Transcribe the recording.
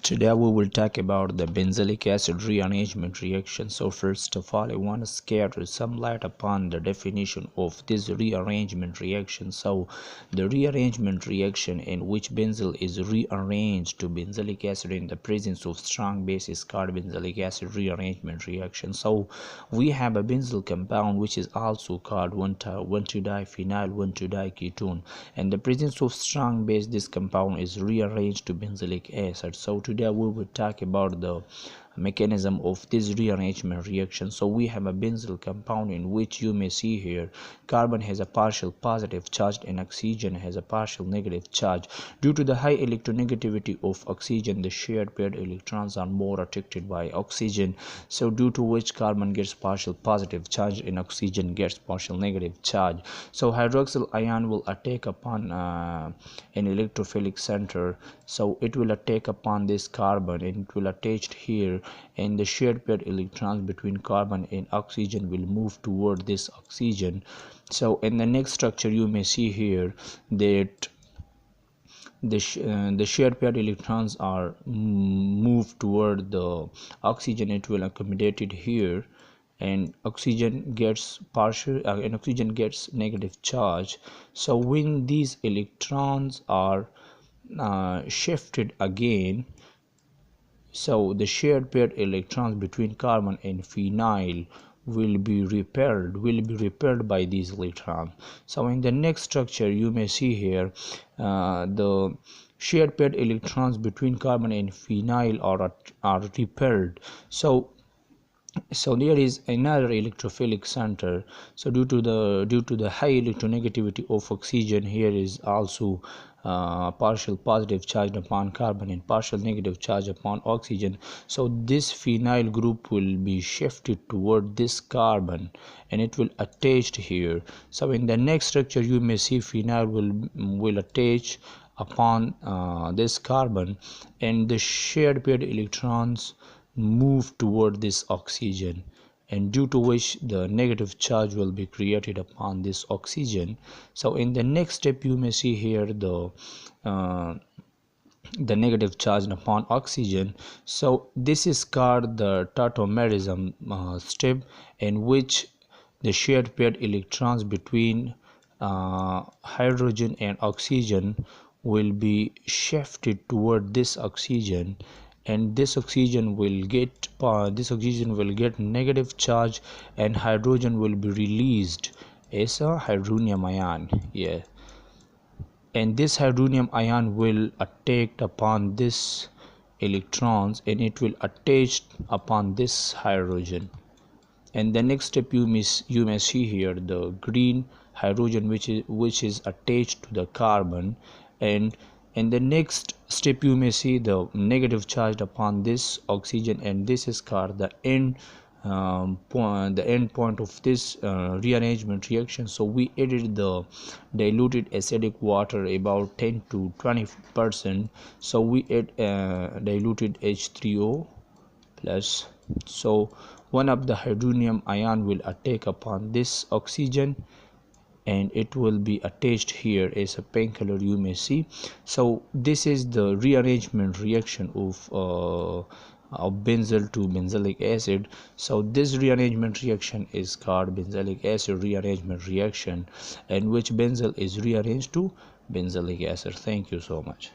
Today we will talk about the benzilic acid rearrangement reaction. So first of all, I want to scatter some light upon the definition of this rearrangement reaction. So the rearrangement reaction in which benzyl is rearranged to benzilic acid in the presence of strong base is called benzilic acid rearrangement reaction. So we have a benzyl compound which is also called 1,2-diphenyl 1,2-diketone. In the presence of strong base, this compound is rearranged to benzilic acid. So today we will talk about the mechanism of this rearrangement reaction. So we have a benzyl compound in which you may see here carbon has a partial positive charge and oxygen has a partial negative charge. Due to the high electronegativity of oxygen, the shared paired electrons are more attracted by oxygen, so due to which carbon gets partial positive charge and oxygen gets partial negative charge. So hydroxyl ion will attack upon an electrophilic center, so it will attack upon this carbon and it will attach here, and the shared paired electrons between carbon and oxygen will move toward this oxygen. So in the next structure you may see here that the shared paired electrons are moved toward the oxygen. It will accommodate it here, and oxygen gets negative charge. So when these electrons are shifted again, so the shared paired electrons between carbon and phenyl will be repelled by these electrons. So in the next structure you may see here the shared paired electrons between carbon and phenyl are repelled. So there is another electrophilic center. So due to the high electronegativity of oxygen, here is also partial positive charge upon carbon and partial negative charge upon oxygen. So this phenyl group will be shifted toward this carbon and it will attach here. So in the next structure you may see phenyl will attach upon this carbon, and the shared paired electrons move toward this oxygen, and due to which the negative charge will be created upon this oxygen. So in the next step you may see here the negative charge upon oxygen. So this is called the tautomerism step, in which the shared paired electrons between hydrogen and oxygen will be shifted toward this oxygen, and this oxygen will get negative charge, and hydrogen will be released as a hydronium ion. Yeah, and this hydronium ion will attack upon this electrons and it will attach upon this hydrogen. And the next step you may see here the green hydrogen which is attached to the carbon, and in the next step you may see the negative charge upon this oxygen, and this is called the end point of this rearrangement reaction. So we added the diluted acidic water about 10 to 20%. So we add diluted H3O plus. So one of the hydronium ion will attack upon this oxygen and it will be attached here as a pink color you may see. So this is the rearrangement reaction of benzyl to benzilic acid. So this rearrangement reaction is called benzilic acid rearrangement reaction, in which benzyl is rearranged to benzilic acid. Thank you so much.